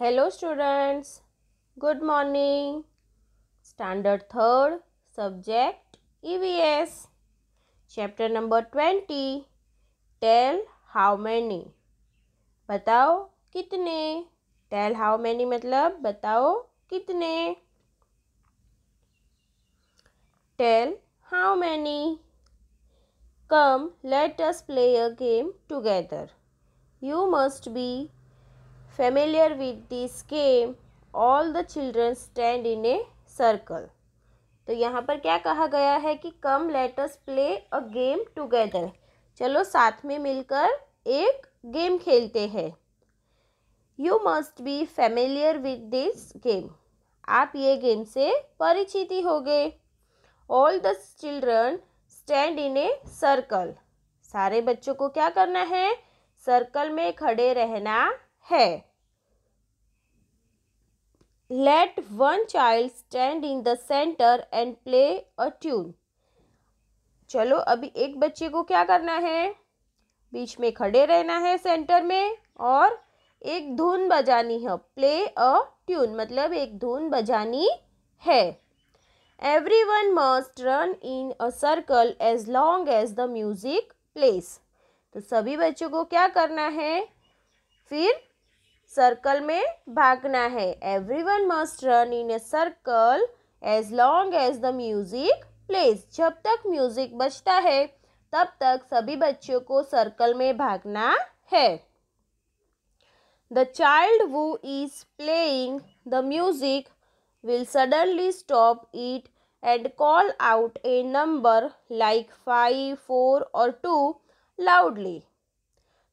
Hello students, good morning. Standard 3rd, subject EVS. Chapter number 20. Tell how many. बताओ कितने. Tell how many मतलब बताओ कितने. Tell how many. Come, let us play a game together. You must be familiar with this game. All the children stand in a circle. तो यहाँ पर क्या कहा गया है कि come let us play a game together. चलो साथ में मिलकर एक गेम खेलते हैं. You must be familiar with this game. आप ये गेम से परिचित ही होंगे. All the children stand in a circle. सारे बच्चों को क्या करना है? सर्कल में खड़े रहना है. Let one child stand in the center and play a tune. चलो अभी एक बच्चे को क्या करना है? बीच में खड़े रहना है सेंटर में और एक धुन बजानी है. प्ले अ ट्यून मतलब एक धुन बजानी है. Everyone must run in a circle as long as the music plays. तो सभी बच्चों को क्या करना है? फिर सर्कल में भागना है. Everyone must run in a circle as long as the music plays. जब तक म्यूजिक बजता है तब तक सभी बच्चों को सर्कल में भागना है. The child who is playing the music will suddenly stop it and call out a number like 5, 4 or 2 loudly.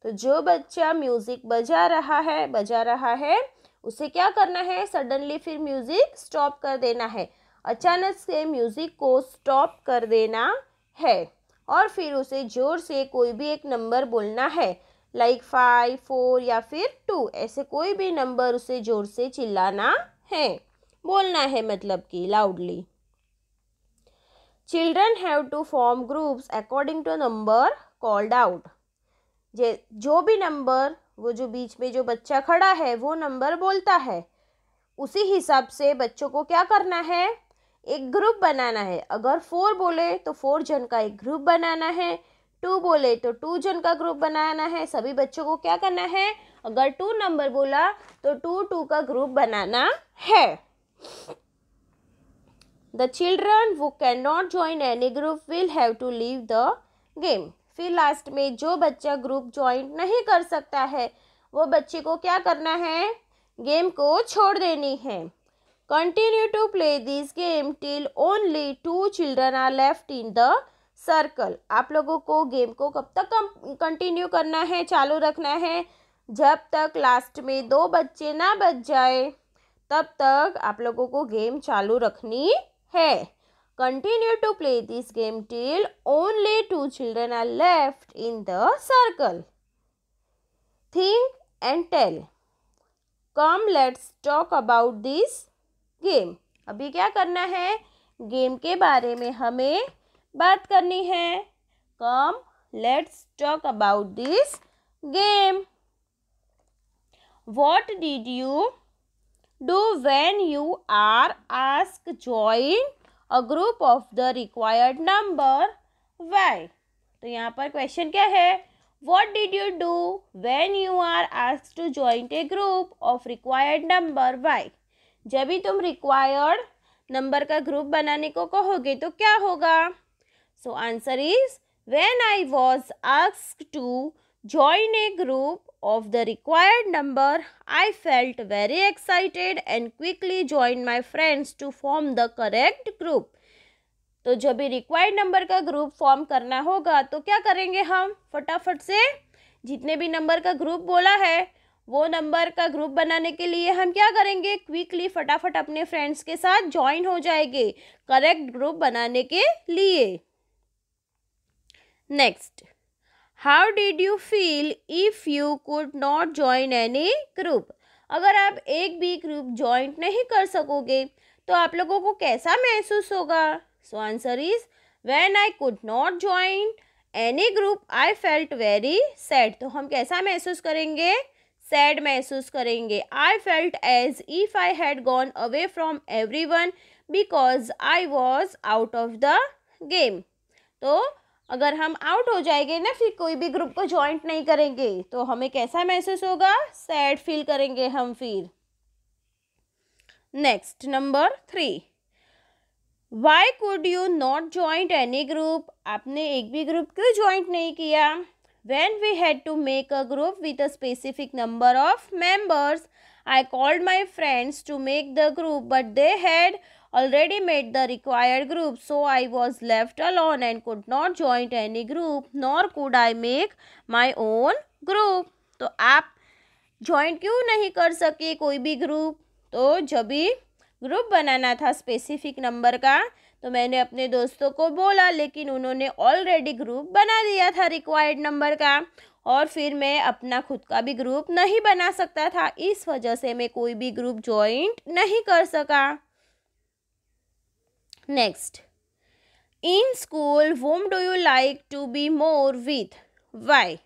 तो जो बच्चा म्यूजिक बजा रहा है उसे क्या करना है? सडनली फिर म्यूजिक स्टॉप कर देना है. अचानक से म्यूजिक को स्टॉप कर देना है और फिर उसे जोर से कोई भी एक नंबर बोलना है. लाइक 5, 4 या फिर 2 ऐसे कोई भी नंबर उसे जोर से चिल्लाना है, बोलना है मतलब कि loudly. Children have to form groups according to number called out. जो भी नंबर वो जो बीच में जो बच्चा खड़ा है वो नंबर बोलता है उसी हिसाब से बच्चों को क्या करना है? एक ग्रुप बनाना है. अगर 4 बोले तो 4 जन का एक ग्रुप बनाना है. 2 बोले तो 2 जन का ग्रुप बनाना है. सभी बच्चों को क्या करना है? अगर 2 नंबर बोला तो 2 का ग्रुप बनाना है. The children who cannot join any group will have to leave the game. फिर लास्ट में जो बच्चा ग्रुप ज्वाइन नहीं कर सकता है वो बच्चे को क्या करना है? गेम को छोड़ देनी है. Continue to play this game till only 2 children are left in the circle. आप लोगों को गेम को कब तक कंटिन्यू करना है, चालू रखना है? जब तक लास्ट में 2 बच्चे ना बच जाए तब तक आप लोगों को गेम चालू रखनी है. Continue to play this game till only 2 children are left in the circle. Think and tell. Come, let's talk about this game. अभी क्या करना है? गेम के बारे में हमें बात करनी है. Come, let's talk about this game. What did you do when you are asked join a group of the required number? Why? तो यहाँ पर क्वेश्चन क्या है? What did you do when you are asked to join a group of required number? Why? जब भी तुम required number का group बनाने को कहोगे तो क्या होगा? So answer is when I was asked to join a group of the required number, I felt very excited and quickly joined my friends to form the correct group. तो जब भी रिक्वायर्ड नंबर का group form करना होगा तो क्या करेंगे? हम फटाफट से जितने भी नंबर का ग्रुप बोला है वो नंबर का ग्रुप बनाने के लिए हम क्या करेंगे? क्विकली फटाफट अपने फ्रेंड्स के साथ ज्वाइन हो जाएंगे करेक्ट ग्रुप बनाने के लिए. Next, how did you feel if you could not join any group. अगर आप एक भी ग्रुप ज्वाइन नहीं कर सकोगे तो आप लोगों को कैसा महसूस होगा? So answer is when I could not join any group I felt very sad. तो हम कैसा महसूस करेंगे? सैड महसूस करेंगे। I felt as if I had gone away from everyone because I was out of the game. तो अगर हम आउट हो जाएंगे ना, फिर कोई भी ग्रुप को ज्वाइन नहीं करेंगे, तो हमें कैसा महसूस होगा? सैड फील करेंगे हम फिर। Next number 3, Y could you not join any group? आपने एक भी ग्रुप क्यों ज्वाइन नहीं किया? When we had to make a group with a specific number of members, I called my friends to make the group, but they had already made the required group, so I was left alone and could not join any group, nor could I make my own group. तो आप join क्यों नहीं कर सके कोई भी group? तो जब भी ग्रुप बनाना था स्पेसिफिक नंबर का, तो मैंने अपने दोस्तों को बोला, लेकिन उन्होंने ऑलरेडी ग्रुप बना दिया था रिक्वायर्ड नंबर का, और फिर मैं अपना खुद का भी ग्रुप नहीं बना सकता था। इस वजह से मैं कोई भी ग्रुप ज्वाइन नहीं कर सका। Next, in school whom do you like to be more with? Why?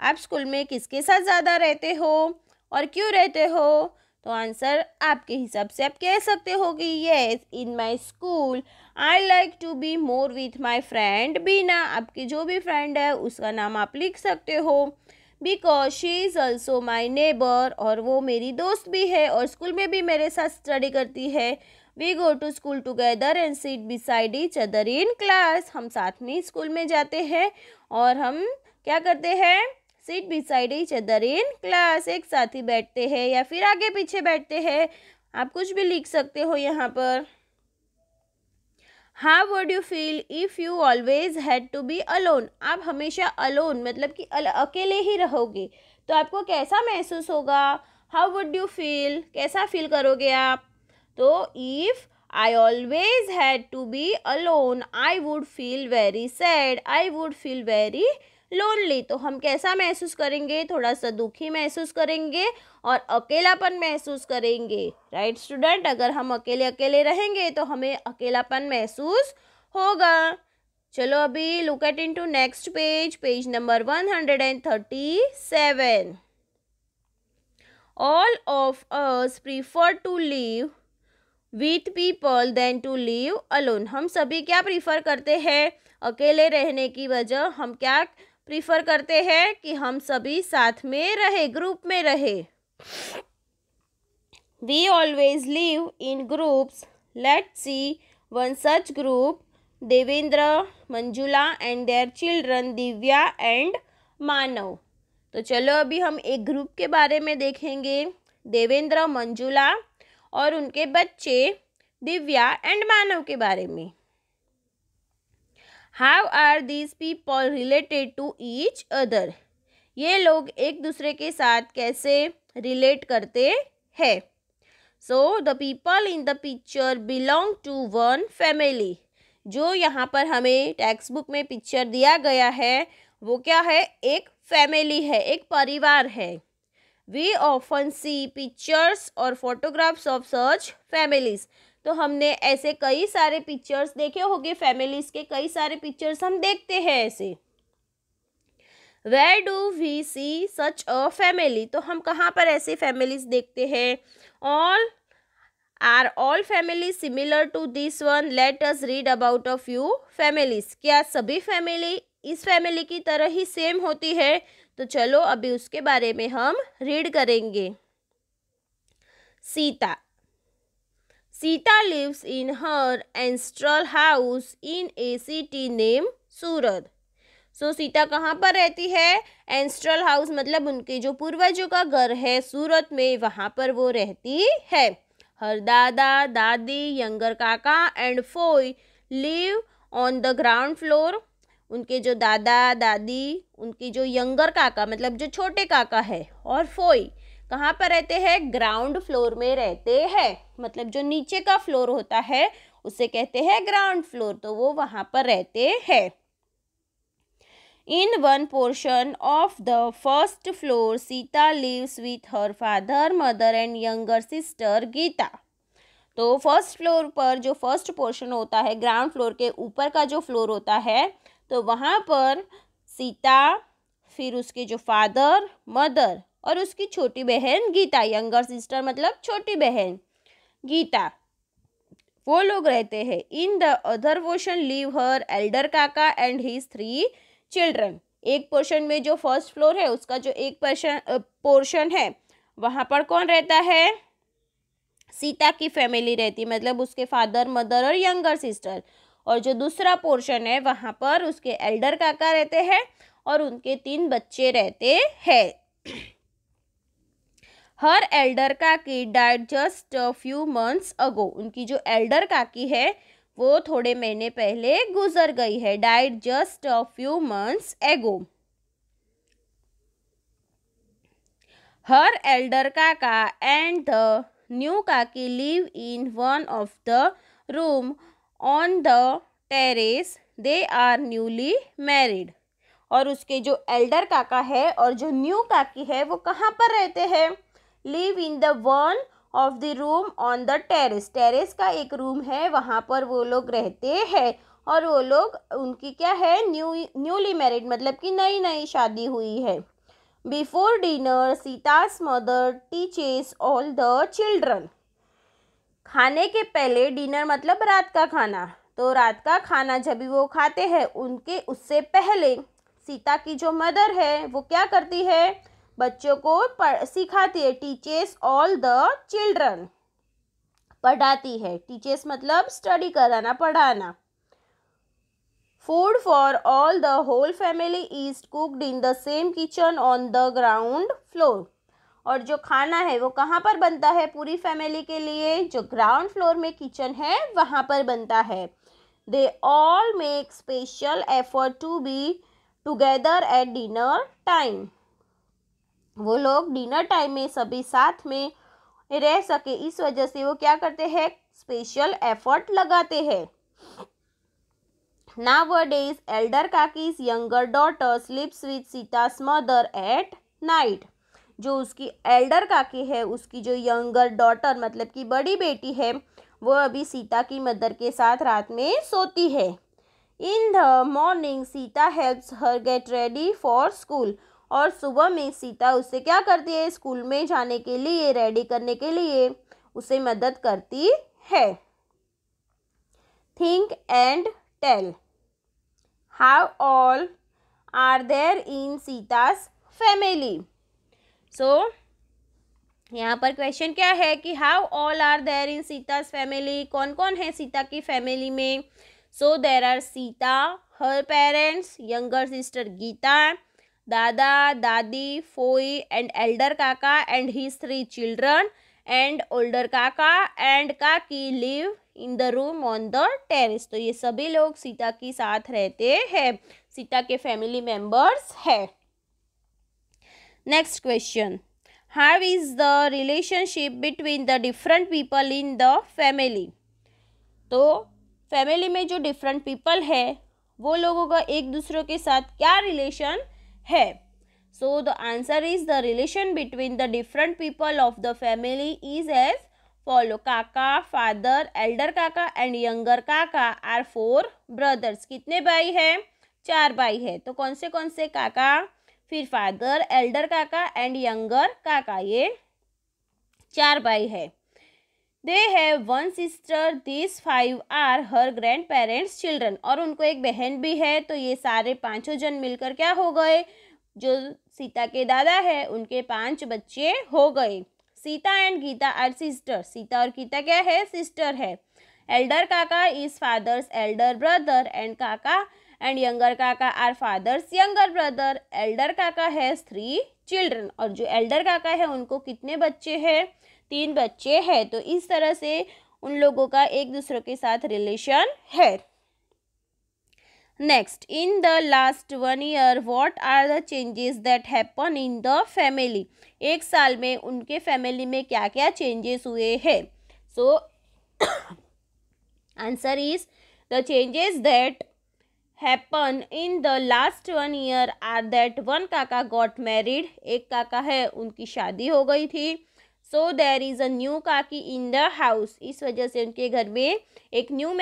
आप स्कूल में किसके साथ ज़्यादा रहते हो और क्यों रहते हो? तो आंसर आपके हिसाब से आप कह सकते हो कि yes, in my school I like to be more with my friend Bina. आपकी जो भी फ्रेंड है उसका नाम आप लिख सकते हो। Because she is also my neighbour, और वो मेरी दोस्त भी है और स्कूल में भी मेरे साथ स्टडी करती है। We go to school together and sit beside each other in class. हम साथ में स्कूल में जाते हैं और हम क्या करते हैं? Seat beside each other in class, एक साथ ही बैठते हैं या फिर आगे पीछे बैठते हैं। आप कुछ भी लिख सकते हो यहाँ पर। How would you feel if you always had to be alone? आप हमेशा अलोन मतलब कि अकेले ही रहोगे, तो आपको कैसा महसूस होगा? हाउ वुड यू फील, कैसा फील करोगे आप? तो if I always had to be alone I would feel very sad, I would feel very lonely. तो हम कैसा महसूस करेंगे? थोड़ा सा दुखी महसूस करेंगे और अकेलापन महसूस करेंगे। Right student? अगर हम अकेले अकेले रहेंगे तो हमें अकेलापन महसूस होगा। चलो अभी look at into next page, page number 137। All of us prefer to live with people than to live alone. हम सभी क्या प्रीफर करते हैं? अकेले रहने की वजह हम क्या प्रीफर करते हैं? कि हम सभी साथ में रहे, ग्रुप में रहे। We always live in groups. Let's see one such group, Devendra, Manjula and their children Divya and Manav. तो चलो अभी हम एक ग्रुप के बारे में देखेंगे, देवेंद्र, मंजुला और उनके बच्चे दिव्या एंड मानव के बारे में। How are these people related to each other? ये लोग एक दूसरे के साथ कैसे रिलेट करते हैं? So the people in the picture belong to one family. जो यहाँ पर हमें टेक्स्ट बुक में पिक्चर दिया गया है वो क्या है? एक फैमिली है, एक परिवार है। वी ऑफन सी पिक्चर्स और फोटोग्राफ्स ऑफ सच फैमिलीज। तो हमने ऐसे कई सारे पिक्चर्स देखे होंगे, फैमिलीज के कई सारे पिक्चर्स हम देखते हैं ऐसे। Where do we see such a family? तो हम कहाँ पर ऐसे फैमिलीज देखते हैं? All family similar to this one? Let us read about a few families. क्या सभी फैमिली इस फैमिली की तरह ही सेम होती है? तो चलो अभी उसके बारे में हम रीड करेंगे। Sita lives in her ancestral house in a city named सूरत। सो सीता कहाँ पर रहती है? एंस्ट्रल हाउस मतलब उनके जो पूर्वजों का घर है सूरत में, वहाँ पर वो रहती है। हर दादा dadi, younger kaka and foi live on the ground floor. उनके जो दादा दादी, उनकी जो यंगर काका मतलब जो छोटे काका है, और फोई कहाँ पर रहते हैं? ग्राउंड फ्लोर में रहते हैं। मतलब जो नीचे का फ्लोर होता है उसे कहते हैं ग्राउंड फ्लोर, तो वो वहाँ पर रहते हैं। In one portion of the first floor Sita lives with her father, mother and younger sister Gita. तो फर्स्ट फ्लोर पर जो फर्स्ट पोर्शन होता है, ग्राउंड फ्लोर के ऊपर का जो फ्लोर होता है, तो वहाँ पर सीता, फिर उसके जो फादर, मदर और उसकी छोटी बहन गीता, यंगर सिस्टर मतलब छोटी बहन गीता, वो लोग रहते हैं। In the other portion live her elder kaka and his 3 children. एक पोर्शन में जो फर्स्ट फ्लोर है उसका जो एक पोर्शन है वहाँ पर कौन रहता है? सीता की फैमिली रहती, मतलब उसके फादर, मदर और यंगर सिस्टर। और जो दूसरा पोर्शन है वहाँ पर उसके एल्डर काका रहते हैं और उनके 3 बच्चे रहते हैं। हर एल्डर काकी died just a few months ago. उनकी जो एल्डर काकी है वो थोड़े महीने पहले गुजर गई है। Died just a few months ago. Her elder kaka and the new kaki live in one of the room on the terrace. They are newly married. और उसके जो एल्डर काका है और जो न्यू काकी है वो कहाँ पर रहते हैं? Live in the one of the room on the terrace. Terrace का एक रूम है वहाँ पर वो लोग रहते हैं। और वो लोग, उनकी क्या है? न्यूली मैरिड, मतलब कि नई नई शादी हुई है। Before dinner Sita's mother teaches all the children. खाने के पहले, डिनर मतलब रात का खाना, तो रात का खाना जब भी वो खाते हैं उनके उससे पहले सीता की जो मदर है वो क्या करती है? बच्चों को सिखाती है। टीचेस ऑल द चिल्ड्रन, पढ़ाती है। टीचेस मतलब स्टडी कराना, पढ़ाना। Food for all the whole family is cooked in the same kitchen on the ground floor. और जो खाना है वो कहाँ पर बनता है पूरी फैमिली के लिए? जो ग्राउंड फ्लोर में किचन है वहाँ पर बनता है। They all make special effort to be together at dinner time. वो लोग डिनर टाइम में सभी साथ में रह सके, इस वजह से वो क्या करते हैं? स्पेशल एफर्ट लगाते हैं। Nowadays, elder Kaki's younger daughter sleeps with Sita's mother at night. जो उसकी एल्डर काकी है, उसकी जो यंगर डॉटर मतलब कि बड़ी बेटी है, वो अभी सीता की मदर के साथ रात में सोती है। In the morning Sita helps her gate ready for school. और सुबह में सीता उसे क्या करती है? स्कूल में जाने के लिए, रेडी करने के लिए उसे मदद करती है। Think and tell. How all are there in Sita's family? So यहाँ पर क्वेश्चन क्या है कि how all are there in Sita's family? कौन कौन है सीता की फैमिली में? So there are Sita, her parents, younger sister Geeta, दादा दादी, Foy and elder kaka and his 3 children, and older kaka and kaki live in the room on the terrace. तो ये सभी लोग सीता के साथ रहते हैं, सीता के फैमिली मेंबर्स है। Next question, how is the relationship between the different people in the family? तो फैमिली में जो डिफरेंट पीपल है वो लोगों का एक दूसरे के साथ क्या रिलेशन है? So the answer is the relation between the different people of the family is as follow. Kaka, father, elder kaka and younger kaka are 4 brothers. कितने भाई हैं? 4 भाई है। तो कौन से काका, फिर father, elder kaka and younger kaka, ये 4 भाई है। They have 1 sister, this 5 are her grandparents children. और उनको एक बहन भी है। तो ये सारे 5 जन मिलकर क्या हो गए? जो सीता के दादा है उनके 5 बच्चे हो गए। Sita and Gita are sister. Sita और गीता क्या है? सिस्टर है। Elder kaka is father's elder brother and kaka and younger kaka are father's younger brother. Elder kaka has 3 children. और जो एल्डर काका है उनको कितने बच्चे हैं? 3 बच्चे हैं। तो इस तरह से उन लोगों का एक दूसरे के साथ रिलेशन है। Next, in the last 1 year what are the changes that happen in the family? एक साल में उनके फैमिली में क्या क्या चेंजेस हुए हैं? So answer is the changes that happen in the last 1 year are that 1 kaka got married. एक काका है उनकी शादी हो गई थी। So there is a new kaki in the house. इस वजह से उनके घर में एक न्यू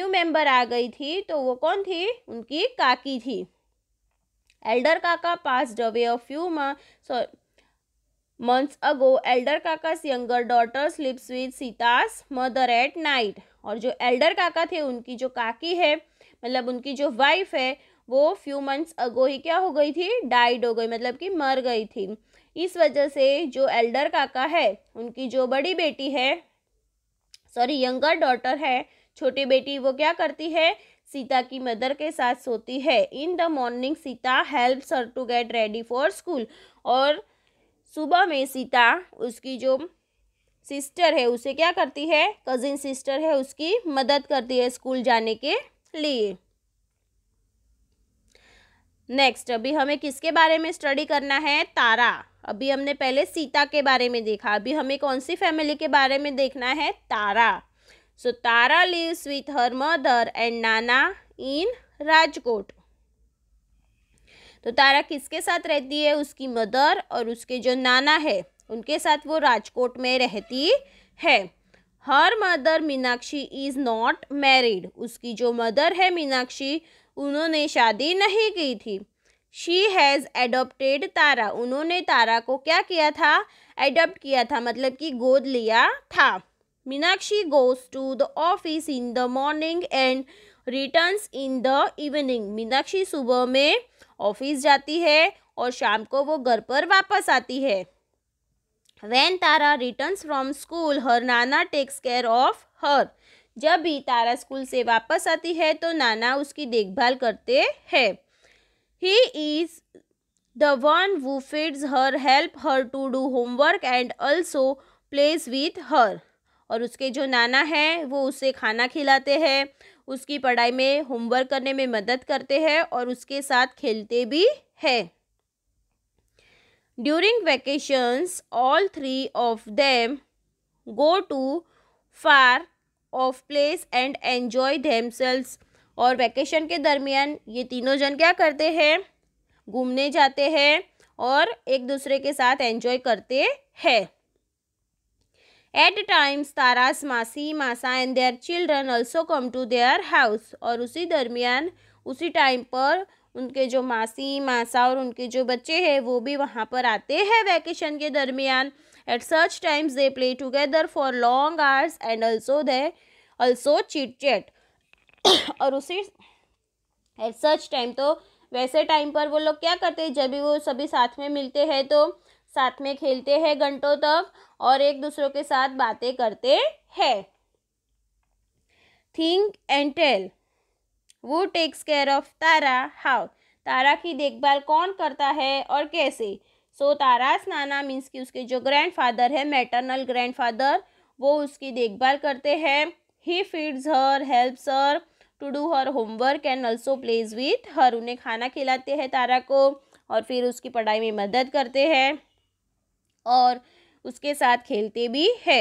मेंबर आ गई थी। तो वो कौन थी? उनकी काकी थी। Elder Kaka passed away a few months ago. Elder Kaka's younger daughter sleeps with Sita's mother at night. और जो एल्डर काका थे उनकी जो काकी है मतलब उनकी जो वाइफ है वो फ्यू मंथ्स अगो ही क्या हो गई थी, डाइड हो गई, मतलब कि मर गई थी। इस वजह से जो एल्डर काका है उनकी जो बड़ी बेटी है, सॉरी यंगर डॉटर है, छोटी बेटी, वो क्या करती है, सीता की मदर के साथ सोती है। In the morning Sita helps her to get ready for school. और सुबह में सीता उसकी जो सिस्टर है उसे क्या करती है, कजिन सिस्टर है उसकी मदद करती है स्कूल जाने के लिए। नेक्स्ट अभी हमें किसके बारे में स्टडी करना है, तारा। अभी हमने पहले सीता के बारे में देखा, अभी हमें कौन सी फैमिली के बारे में देखना है, Tara. So Tara lives with her mother and nana in Rajkot. तो तारा किसके साथ रहती है, उसकी मदर और उसके जो नाना है उनके साथ वो राजकोट में रहती है। Her mother Meenakshi is not married. उसकी जो मदर है मीनाक्षी उन्होंने शादी नहीं की थी। शी हैज़ एडॉप्टेड तारा। उन्होंने तारा को क्या किया था, एडॉप्ट किया था, मतलब कि गोद लिया था। Meenakshi goes to the office in the morning and returns in the evening. Meenakshi सुबह में ऑफिस जाती है और शाम को वो घर पर वापस आती है। When Tara returns from school, her Nana takes care of her. जब भी तारा स्कूल से वापस आती है तो नाना उसकी देखभाल करते हैं। He is the one who feeds her, help her to do homework and also plays with her. और उसके जो नाना हैं वो उसे खाना खिलाते हैं, उसकी पढ़ाई में होमवर्क करने में मदद करते हैं और उसके साथ खेलते भी हैं। During vacations, all three of them go to far off place and enjoy themselves. और वैकेशन के दरमियान ये तीनों जन क्या करते हैं, घूमने जाते हैं और एक दूसरे के साथ एंजॉय करते हैं। At times, Tara's masi masa and their children also come to their house. और उसी दरमियान उसी टाइम पर उनके जो मासी मासा और उनके जो बच्चे हैं वो भी वहाँ पर आते हैं वैकेशन के दरमियान। Eight such times they play together for long hours and also chit chat. और उसी एट सच टाइम तो वैसे टाइम पर वो लोग क्या करते हैं, जब भी वो सभी साथ में मिलते हैं तो साथ में खेलते हैं घंटों तक और एक दूसरों के साथ बातें करते हैं। Think and tell. Who takes care of Tara how. Tara की देखभाल कौन करता है और कैसे। सो तारास नाना मीन्स कि उसके जो ग्रैंडफादर है, मैटरनल ग्रैंडफादर, वो उसकी देखभाल करते हैं। He feeds her, helps her to do her homework and also plays with her. उन्हें खाना खिलाते हैं तारा को और फिर उसकी पढ़ाई में मदद करते हैं और उसके साथ खेलते भी है।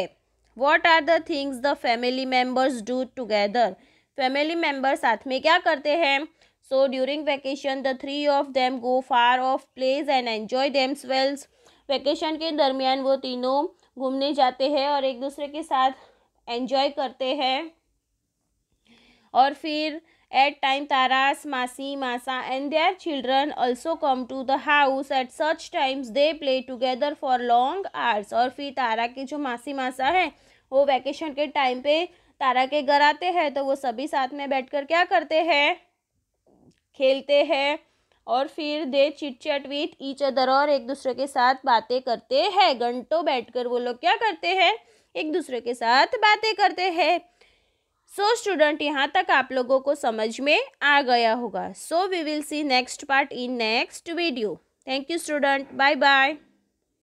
What are the things the family members do together. Family member साथ में क्या करते हैं। So during vacation the three of them go far off place and enjoy themselves. Vacation के दरमियान वो तीनों घूमने जाते हैं और एक दूसरे के साथ एंजॉय करते हैं। और फिर at time Tara's masi masa and their children also come to the house. At such times they play together for long hours. और फिर तारा के जो मासी मासा है वो वैकेशन के टाइम पे तारा के घर आते हैं तो वो सभी साथ में बैठकर क्या करते हैं, खेलते हैं और फिर they chit chat with each other. और एक दूसरे के साथ बातें करते हैं। घंटों बैठकर वो लोग क्या करते हैं, एक दूसरे के साथ बातें करते हैं। सो स्टूडेंट, यहाँ तक आप लोगों को समझ में आ गया होगा। So we will see next part in next video. Thank you student, bye bye.